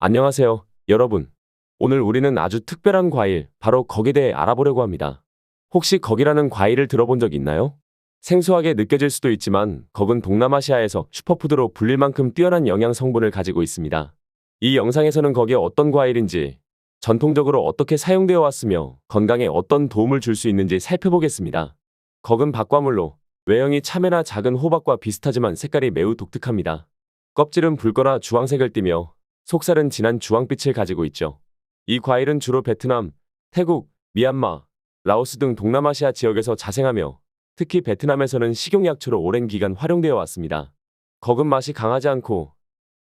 안녕하세요, 여러분. 오늘 우리는 아주 특별한 과일, 바로 거기에 대해 알아보려고 합니다. 혹시 거기라는 과일을 들어본 적 있나요? 생소하게 느껴질 수도 있지만 거긴 동남아시아에서 슈퍼푸드로 불릴 만큼 뛰어난 영양 성분을 가지고 있습니다. 이 영상에서는 거기에 어떤 과일인지, 전통적으로 어떻게 사용되어 왔으며 건강에 어떤 도움을 줄 수 있는지 살펴보겠습니다. 거긴 밥과물로 외형이 참외나 작은 호박과 비슷하지만 색깔이 매우 독특합니다. 껍질은 붉거나 주황색을 띠며 속살은 진한 주황빛을 가지고 있죠. 이 과일은 주로 베트남, 태국, 미얀마, 라오스 등 동남아시아 지역에서 자생하며 특히 베트남에서는 식용약초로 오랜 기간 활용되어 왔습니다. 거근 맛이 강하지 않고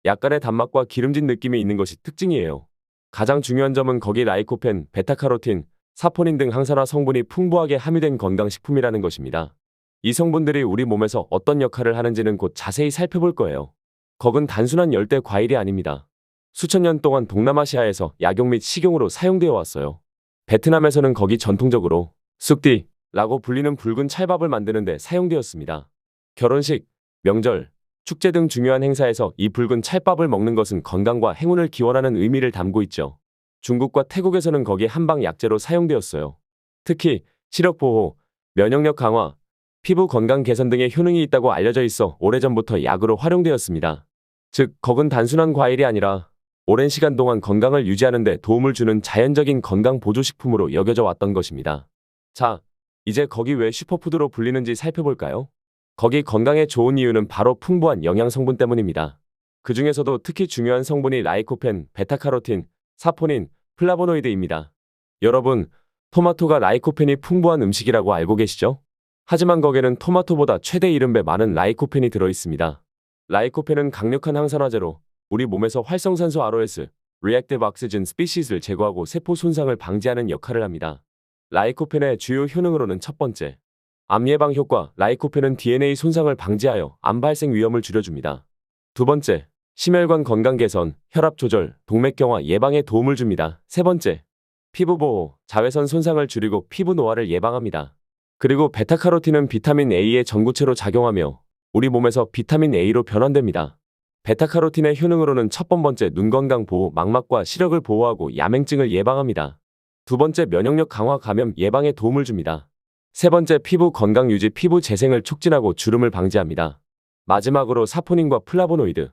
약간의 단맛과 기름진 느낌이 있는 것이 특징이에요. 가장 중요한 점은 거기 라이코펜, 베타카로틴, 사포닌 등 항산화 성분이 풍부하게 함유된 건강식품이라는 것입니다. 이 성분들이 우리 몸에서 어떤 역할을 하는지는 곧 자세히 살펴볼 거예요. 거근 단순한 열대 과일이 아닙니다. 수천 년 동안 동남아시아에서 약용 및 식용으로 사용되어 왔어요. 베트남에서는 거기 전통적으로 쑥띠라고 불리는 붉은 찰밥을 만드는 데 사용되었습니다. 결혼식, 명절, 축제 등 중요한 행사에서 이 붉은 찰밥을 먹는 것은 건강과 행운을 기원하는 의미를 담고 있죠. 중국과 태국에서는 거기 한방 약재로 사용되었어요. 특히 시력 보호, 면역력 강화, 피부 건강 개선 등의 효능이 있다고 알려져 있어 오래전부터 약으로 활용되었습니다. 즉, 거근 단순한 과일이 아니라 오랜 시간 동안 건강을 유지하는 데 도움을 주는 자연적인 건강 보조식품으로 여겨져 왔던 것입니다. 자, 이제 거기 왜 슈퍼푸드로 불리는지 살펴볼까요? 거기 건강에 좋은 이유는 바로 풍부한 영양 성분 때문입니다. 그 중에서도 특히 중요한 성분이 라이코펜, 베타카로틴, 사포닌, 플라보노이드입니다. 여러분, 토마토가 라이코펜이 풍부한 음식이라고 알고 계시죠? 하지만 거기에는 토마토보다 최대 70배 많은 라이코펜이 들어있습니다. 라이코펜은 강력한 항산화제로 우리 몸에서 활성산소 ROS, Reactive Oxygen Species를 제거하고 세포 손상을 방지하는 역할을 합니다. 라이코펜의 주요 효능으로는 첫 번째, 암 예방 효과. 라이코펜은 DNA 손상을 방지하여 암 발생 위험을 줄여줍니다. 두 번째, 심혈관 건강 개선, 혈압 조절, 동맥경화 예방에 도움을 줍니다. 세 번째, 피부 보호, 자외선 손상을 줄이고 피부 노화를 예방합니다. 그리고 베타카로틴은 비타민 A의 전구체로 작용하며 우리 몸에서 비타민 A로 변환됩니다. 베타카로틴의 효능으로는 첫 번째 눈 건강 보호, 망막과 시력을 보호하고 야맹증을 예방합니다. 두 번째, 면역력 강화, 감염 예방에 도움을 줍니다. 세 번째, 피부 건강 유지, 피부 재생을 촉진하고 주름을 방지합니다. 마지막으로 사포닌과 플라보노이드.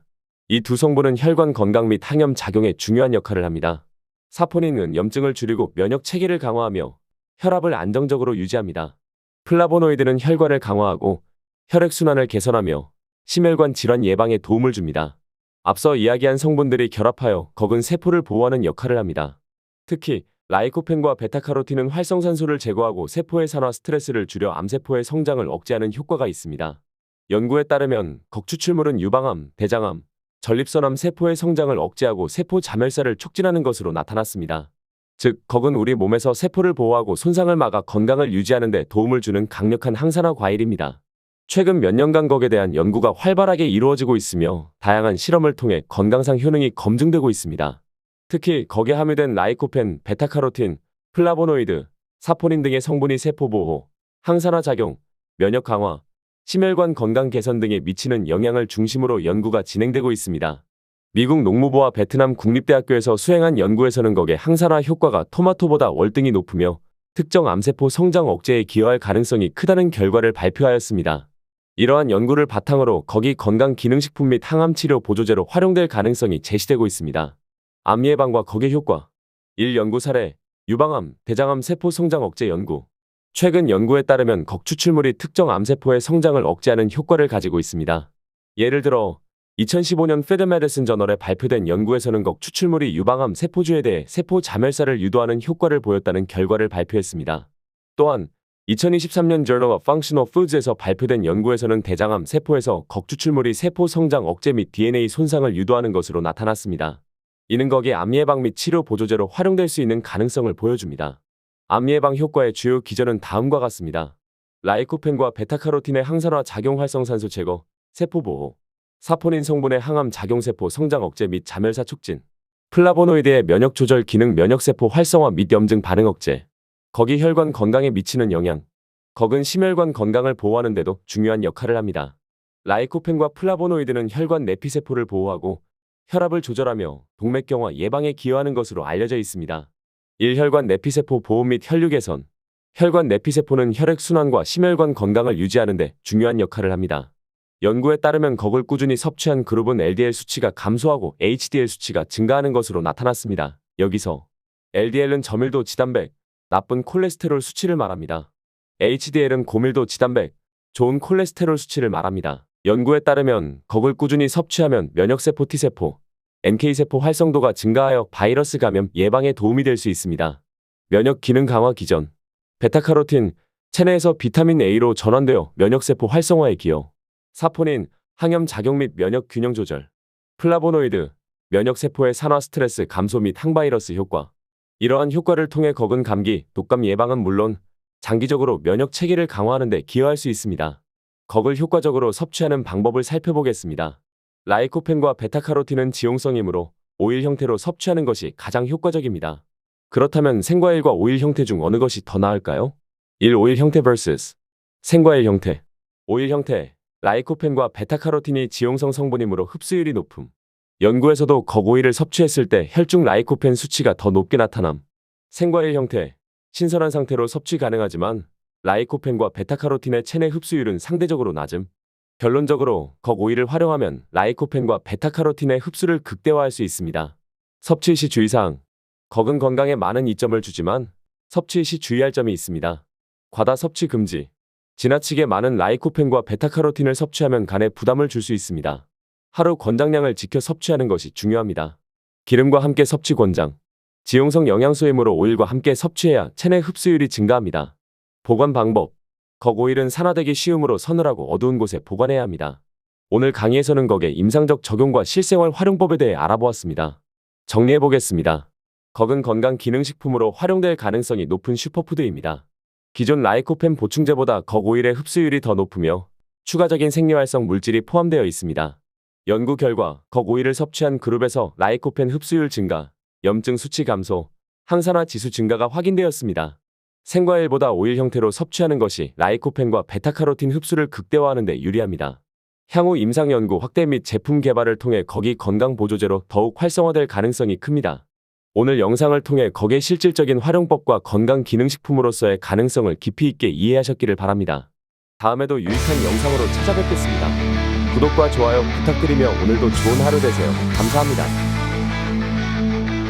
이 두 성분은 혈관 건강 및 항염 작용에 중요한 역할을 합니다. 사포닌은 염증을 줄이고 면역 체계를 강화하며 혈압을 안정적으로 유지합니다. 플라보노이드는 혈관을 강화하고 혈액순환을 개선하며 심혈관 질환 예방에 도움을 줍니다. 앞서 이야기한 성분들이 결합하여 거근 세포를 보호하는 역할을 합니다. 특히 라이코펜과 베타카로틴은 활성산소를 제거하고 세포의 산화 스트레스를 줄여 암세포의 성장을 억제하는 효과가 있습니다. 연구에 따르면 거 추출물은 유방암, 대장암, 전립선암 세포의 성장을 억제하고 세포 자멸사를 촉진하는 것으로 나타났습니다. 즉, 거근 우리 몸에서 세포를 보호하고 손상을 막아 건강을 유지하는 데 도움을 주는 강력한 항산화 과일입니다. 최근 몇 년간 거기에 대한 연구가 활발하게 이루어지고 있으며 다양한 실험을 통해 건강상 효능이 검증되고 있습니다. 특히 거기에 함유된 라이코펜, 베타카로틴, 플라보노이드, 사포닌 등의 성분이 세포 보호, 항산화 작용, 면역 강화, 심혈관 건강 개선 등에 미치는 영향을 중심으로 연구가 진행되고 있습니다. 미국 농무부와 베트남 국립대학교에서 수행한 연구에서는 거기에 항산화 효과가 토마토보다 월등히 높으며 특정 암세포 성장 억제에 기여할 가능성이 크다는 결과를 발표하였습니다. 이러한 연구를 바탕으로 거기 건강기능식품 및 항암치료 보조제로 활용될 가능성이 제시되고 있습니다. 암 예방과 거기 효과. 1. 연구 사례, 유방암, 대장암 세포 성장 억제 연구. 최근 연구에 따르면 거 추출물이 특정 암세포의 성장을 억제하는 효과를 가지고 있습니다. 예를 들어 2015년 Feed Medicine 저널에 발표된 연구에서는 거 추출물이 유방암 세포주에 대해 세포 자멸사를 유도하는 효과를 보였다는 결과를 발표했습니다. 또한 2023년 Journal of Functional Foods에서 발표된 연구에서는 대장암 세포에서 거 추출물이 세포 성장 억제 및 DNA 손상을 유도하는 것으로 나타났습니다. 이는 거기 암 예방 및 치료 보조제로 활용될 수 있는 가능성을 보여줍니다. 암 예방 효과의 주요 기전은 다음과 같습니다. 라이코펜과 베타카로틴의 항산화 작용, 활성산소 제거, 세포 보호, 사포닌 성분의 항암 작용, 세포 성장 억제 및 자멸사 촉진, 플라보노이드의 면역 조절 기능, 면역세포 활성화 및 염증 반응 억제. 거기 혈관 건강에 미치는 영향. 거근 심혈관 건강을 보호하는 데도 중요한 역할을 합니다. 라이코펜과 플라보노이드는 혈관 내피세포를 보호하고 혈압을 조절하며 동맥경화 예방에 기여하는 것으로 알려져 있습니다. 1. 혈관 내피세포 보호 및 혈류 개선. 혈관 내피세포는 혈액순환과 심혈관 건강을 유지하는 데 중요한 역할을 합니다. 연구에 따르면 꺽을 꾸준히 섭취한 그룹은 LDL 수치가 감소하고 HDL 수치가 증가하는 것으로 나타났습니다. 여기서 LDL은 저밀도 지단백, 나쁜 콜레스테롤 수치를 말합니다. HDL은 고밀도 지단백, 좋은 콜레스테롤 수치를 말합니다. 연구에 따르면 꺽을 꾸준히 섭취하면 면역세포 T세포, NK세포 활성도가 증가하여 바이러스 감염 예방에 도움이 될 수 있습니다. 면역 기능 강화 기전. 베타카로틴, 체내에서 비타민 A로 전환되어 면역세포 활성화에 기여. 사포닌, 항염 작용 및 면역 균형 조절. 플라보노이드, 면역세포의 산화 스트레스 감소 및 항바이러스 효과. 이러한 효과를 통해 꺽은 감기, 독감 예방은 물론 장기적으로 면역 체계를 강화하는 데 기여할 수 있습니다. 꺽을 효과적으로 섭취하는 방법을 살펴보겠습니다. 라이코펜과 베타카로틴은 지용성이므로 오일 형태로 섭취하는 것이 가장 효과적입니다. 그렇다면 생과일과 오일 형태 중 어느 것이 더 나을까요? 1. 오일 형태 vs 생과일 형태. 오일 형태. 라이코펜과 베타카로틴이 지용성 성분이므로 흡수율이 높음. 연구에서도 꺽 오일을 섭취했을 때 혈중 라이코펜 수치가 더 높게 나타남. 생과일 형태. 신선한 상태로 섭취 가능하지만 라이코펜과 베타카로틴의 체내 흡수율은 상대적으로 낮음. 결론적으로 꺽 오일을 활용하면 라이코펜과 베타카로틴의 흡수를 극대화할 수 있습니다. 섭취 시 주의사항. 꺽은 건강에 많은 이점을 주지만 섭취 시 주의할 점이 있습니다. 과다 섭취 금지. 지나치게 많은 라이코펜과 베타카로틴을 섭취하면 간에 부담을 줄 수 있습니다. 하루 권장량을 지켜 섭취하는 것이 중요합니다. 기름과 함께 섭취 권장. 지용성 영양소이므로 오일과 함께 섭취해야 체내 흡수율이 증가합니다. 보관 방법. 꺽 오일은 산화되기 쉬우므로 서늘하고 어두운 곳에 보관해야 합니다. 오늘 강의에서는 꺽의 임상적 적용과 실생활 활용법에 대해 알아보았습니다. 정리해보겠습니다. 꺽은 건강기능식품으로 활용될 가능성이 높은 슈퍼푸드입니다. 기존 라이코펜 보충제보다 꺽 오일의 흡수율이 더 높으며 추가적인 생리활성 물질이 포함되어 있습니다. 연구 결과 꺽 오일을 섭취한 그룹에서 라이코펜 흡수율 증가, 염증 수치 감소, 항산화 지수 증가가 확인되었습니다. 생과일보다 오일 형태로 섭취하는 것이 라이코펜과 베타카로틴 흡수를 극대화하는 데 유리합니다. 향후 임상 연구 확대 및 제품 개발을 통해 꺽이 건강보조제로 더욱 활성화될 가능성이 큽니다. 오늘 영상을 통해 꺽의 실질적인 활용법과 건강기능식품으로서의 가능성을 깊이 있게 이해하셨기를 바랍니다. 다음에도 유익한 영상으로 찾아뵙겠습니다. 구독과 좋아요 부탁드리며 오늘도 좋은 하루 되세요. 감사합니다.